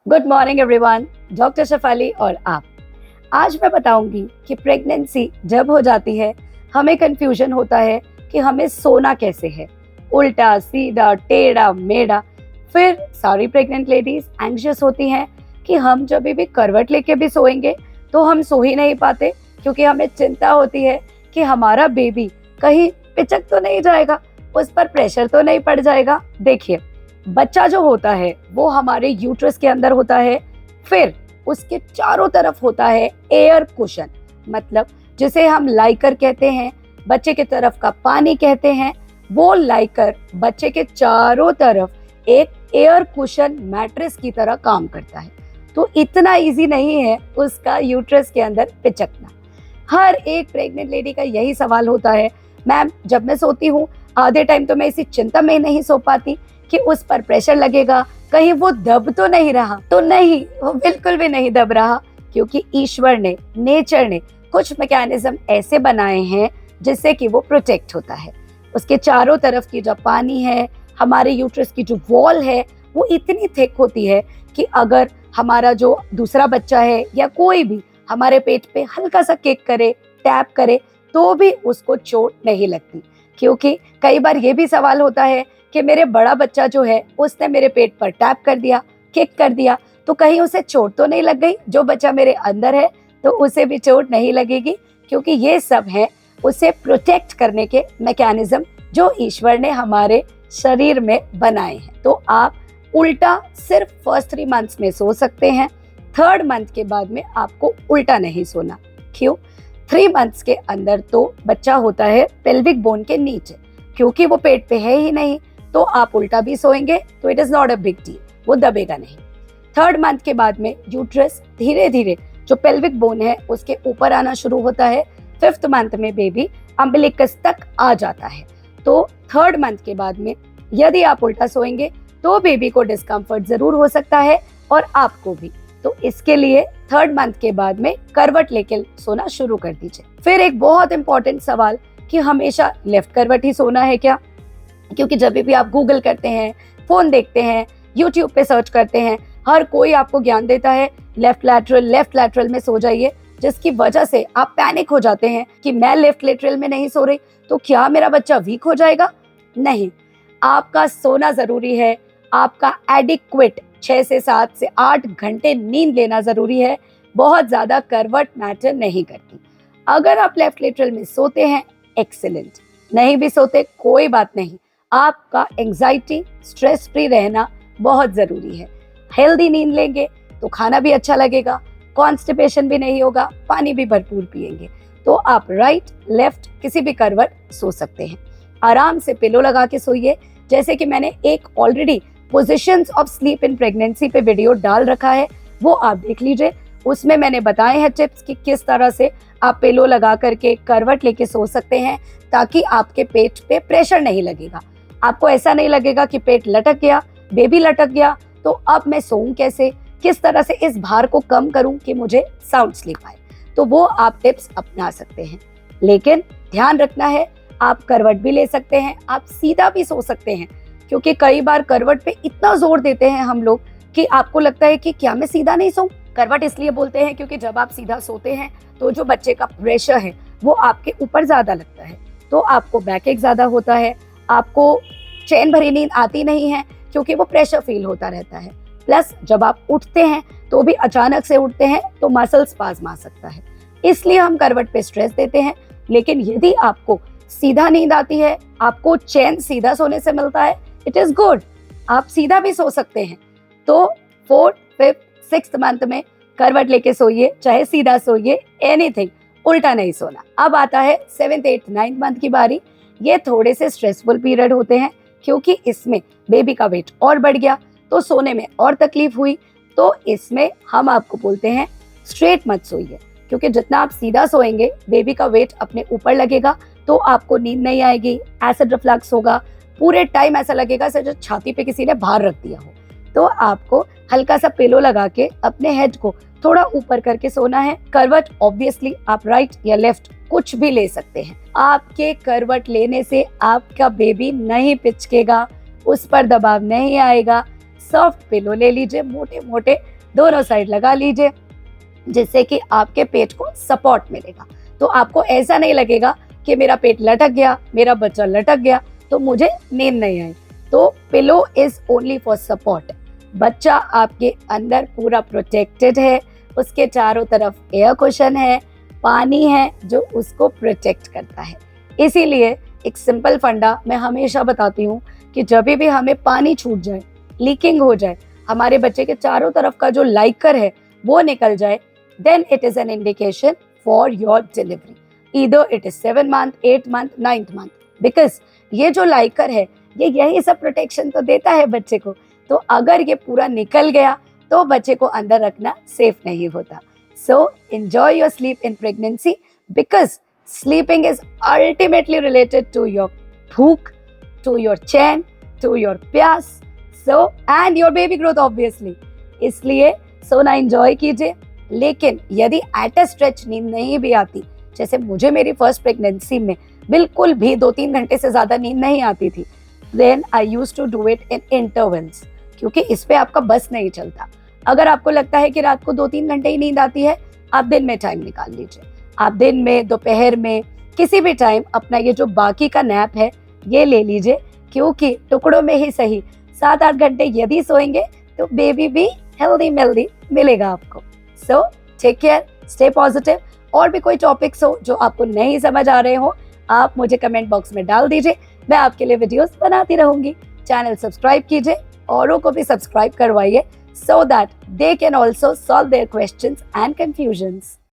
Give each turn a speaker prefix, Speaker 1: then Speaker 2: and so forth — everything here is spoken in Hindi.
Speaker 1: Good morning everyone, doctor Shefali और आप। आज मैं बताऊंगी कि प्रेगनेंसी जब हो जाती है हमें कंफ्यूजन होता है कि हमें सोना कैसे है, उल्टा सीधा टेढ़ा मेढ़ा। फिर सारी प्रेग्नेंट लेडीज एंग्शियस होती हैं कि हम जब भी करवट लेके भी सोएंगे तो हम सो ही नहीं पाते, क्योंकि हमें चिंता होती है कि हमारा बेबी कहीं पिचक तो नहीं जाएगा, उस पर प्रेशर तो नहीं पड़ जाएगा। देखिए, बच्चा जो होता है वो हमारे यूट्रस के अंदर होता है, फिर उसके चारों तरफ होता है एयर कुशन, मतलब जिसे हम लाइकर कहते हैं, बच्चे के तरफ का पानी कहते हैं। वो लाइकर बच्चे के चारों तरफ एक एयर कुशन मैट्रेस की तरह काम करता है। तो इतना इजी नहीं है उसका यूट्रस के अंदर पिचकना। हर एक प्रेग्नेंट लेडी का यही सवाल होता है, मैम जब मैं सोती हूँ आधे टाइम तो मैं इसी चिंता में नहीं सो पाती कि उस पर प्रेशर लगेगा, कहीं वो दब तो नहीं रहा। तो नहीं, वो बिल्कुल भी नहीं दब रहा, क्योंकि ईश्वर ने, नेचर ने कुछ मैकेनिज्म ऐसे बनाए हैं जिससे कि वो प्रोटेक्ट होता है। उसके चारों तरफ की जो पानी है, हमारे यूट्रस की जो वॉल है, वो इतनी थिक होती है कि अगर हमारा जो दूसरा बच्चा है या कोई भी हमारे पेट पे हल्का सा किक करे, टैप करे, तो भी उसको चोट नहीं लगती। क्योंकि कई बार ये भी सवाल होता है कि मेरे बड़ा बच्चा जो है उसने मेरे पेट पर टैप कर दिया, किक कर दिया, तो कहीं उसे चोट तो नहीं लग गई? जो बच्चा मेरे अंदर है तो उसे भी चोट नहीं लगेगी, क्योंकि ये सब है उसे प्रोटेक्ट करने के मैकेनिज्म जो ईश्वर ने हमारे शरीर में बनाए हैं। तो आप उल्टा सिर्फ फर्स्ट 3 मंथ्स में सो सकते हैं, 3rd मंथ के बाद में आपको उल्टा नहीं सोना। क्यों? 3 मंथ्स के अंदर तो बच्चा होता है पेल्विक बोन के नीचे, क्योंकि वो पेट पे है ही नहीं, तो आप उल्टा भी सोएंगे तो it is not a big deal, वो दबेगा नहीं। 3rd मंथ के बाद में यूट्रस धीरे धीरे जो पेल्विक बोन है उसके ऊपर आना शुरू होता है। 5th मंथ में बेबी अम्बिलिकस तक आ जाता है। तो 3rd मंथ के बाद में यदि आप उल्टा सोएंगे तो बेबी को डिस्कम्फर्ट जरूर हो सकता है और आपको भी। तो इसके लिए 3rd मंथ के बाद में करवट लेके सोना शुरू कर दीजिए। फिर एक बहुत इंपॉर्टेंट सवाल कि हमेशा लेफ्ट करवट ही सोना है क्या? क्योंकि जब भी आप गूगल करते हैं, फोन देखते हैं, यूट्यूब पे सर्च करते हैं, हर कोई आपको ज्ञान देता है लेफ्ट लैटरल में सो जाइए, जिसकी वजह से आप पैनिक हो जाते हैं कि मैं लेफ्ट लैटरल में नहीं सो रही तो क्या मेरा बच्चा वीक हो जाएगा? नहीं, आपका सोना जरूरी है। आपका एडिक्वेट 6 से 7 से 8 घंटे नींद लेना जरूरी है। बहुत ज्यादा करवट मैटर नहीं करती। अगर आप लेफ्ट लैटरल में सोते हैं, एक्सीलेंट। नहीं भी सोते, कोई बात नहीं। आपका एंजाइटी, स्ट्रेस फ्री रहना बहुत जरूरी है। हेल्दी नींद लेंगे तो खाना भी अच्छा लगेगा, कॉन्स्टिपेशन भी नहीं होगा, पानी भी भरपूर पिएंगे, तो आप राइट लेफ्ट किसी भी करवट सो सकते हैं। आराम से पिलो लगा के सोइए। जैसे कि मैंने एक already positions of sleep in pregnancy पे वीडियो डाल रखा है, वो आप देख लीजिए। उसमें मैंने बताए हैं टिप्स कि किस तरह से आप पिलो लगा करके करवट लेके सो सकते हैं, ताकि आपके पेट पे प्रेशर नहीं लगेगा। आपको ऐसा नहीं लगेगा कि पेट लटक गया, बेबी लटक गया, तो अब मैं सोऊं कैसे, किस तरह से इस भार को कम करूं कि मुझे साउंड स्लीप आए। तो वो आप टिप्स अपना सकते हैं। लेकिन ध्यान रखना है, आप करवट भी ले सकते हैं, आप सीधा भी सो सकते हैं, क्योंकि कई बार करवट पे इतना जोर देते हैं हम लोग कि आपको लगता है कि क्या मैं सीधा नहीं सोऊं। करवट इसलिए बोलते हैं क्योंकि जब आप सीधा सोते हैं तो जो बच्चे का प्रेशर है वो आपके ऊपर ज्यादा लगता है, तो आपको बैकएक ज्यादा होता है, आपको चैन भरी नींद आती नहीं है, क्योंकि वो प्रेशर फील होता रहता है। प्लस जब आप उठते हैं तो भी अचानक से उठते हैं तो मसल स्पाज्म आ सकता है, इसलिए हम करवट पे स्ट्रेस देते हैं। लेकिन यदि आपको सीधा नींद आती है, आपको चैन सीधा सोने से मिलता है, इट इज गुड, आप सीधा भी सो सकते हैं। तो 4th, 5th, 6th मंथ में करवट लेके सोइए, चाहे सीधा सोइए, एनीथिंग, उल्टा नहीं सोना। अब आता है 7th, 8th, 9th मंथ की बारी। ये थोड़े से स्ट्रेसफुल पीरियड होते हैं, क्योंकि इसमें बेबी का वेट और बढ़ गया तो सोने में और तकलीफ हुई। तो इसमें हम आपको बोलते हैं स्ट्रेट मत सोइए, क्योंकि जितना आप सीधा सोएंगे बेबी का वेट अपने ऊपर लगेगा तो आपको नींद नहीं आएगी, एसिड रिफ्लक्स होगा, पूरे टाइम ऐसा लगेगा जैसे छाती पे किसी ने भार रख दिया हो। तो आपको हल्का सा पिलो लगा के अपने हेड को थोड़ा ऊपर करके सोना है। करवट ऑब्वियसली आप राइट या लेफ्ट कुछ भी ले सकते हैं। आपके करवट लेने से आपका बेबी नहीं पिचकेगा, उस पर दबाव नहीं आएगा, सॉफ्ट पिलो ले लीजिए, मोटे मोटे दोनों साइड लगा लीजिए, जिससे कि आपके पेट को सपोर्ट मिलेगा। तो आपको ऐसा नहीं लगेगा कि मेरा पेट लटक गया, मेरा बच्चा लटक गया तो मुझे नींद नहीं आई। तो pillow is only for support. बच्चा आपके अंदर पूरा प्रोटेक्टेड है, उसके चारों तरफ एयर कुशन है, पानी है जो उसको प्रोटेक्ट करता है। इसीलिए एक सिंपल फंडा मैं हमेशा बताती हूँ कि जब भी हमें पानी छूट जाए, लीकिंग हो जाए, हमारे बच्चे के चारों तरफ का जो लाइकर है वो निकल जाए, then it is an indication for your delivery. Either it is 7 month, 8 month, 9th month. Because ये जो लाइकर है ये यही सब प्रोटेक्शन तो देता है बच्चे को। तो अगर ये पूरा निकल गया तो बच्चे को अंदर रखना सेफ नहीं होता। So enjoy your sleep in pregnancy because sleeping is ultimately related to your भूख, to your chain, to your प्यास, so and your baby growth obviously. इसलिए सोना enjoy कीजिए। लेकिन यदि एट अ स्ट्रेच नींद नहीं भी आती, जैसे मुझे मेरी फर्स्ट प्रेगनेंसी में बिल्कुल भी 2-3 घंटे से ज़्यादा नींद नहीं आती थी, then I used to do it in intervals, क्योंकि इस पे आपका बस नहीं चलता। अगर आपको लगता है कि रात को 2-3 घंटे ही नींद आती है, आप दिन में टाइम निकाल लीजिए। आप दिन में, दोपहर में, किसी भी टाइम अपना ये जो बाकी का नैप है ये ले लीजिए, क्योंकि टुकड़ों में ही सही 7-8 घंटे यदि सोएंगे तो बेबी भी हेल्दी मेल्दी मिलेगा आपको। So take care, stay positive. और भी कोई टॉपिक्स हो जो आपको नहीं समझ आ रहे हो, आप मुझे कमेंट बॉक्स में डाल दीजिए, मैं आपके लिए वीडियोस बनाती रहूंगी। चैनल सब्सक्राइब कीजिए, औरों को भी सब्सक्राइब करवाइए, so that they can also solve their questions and confusions.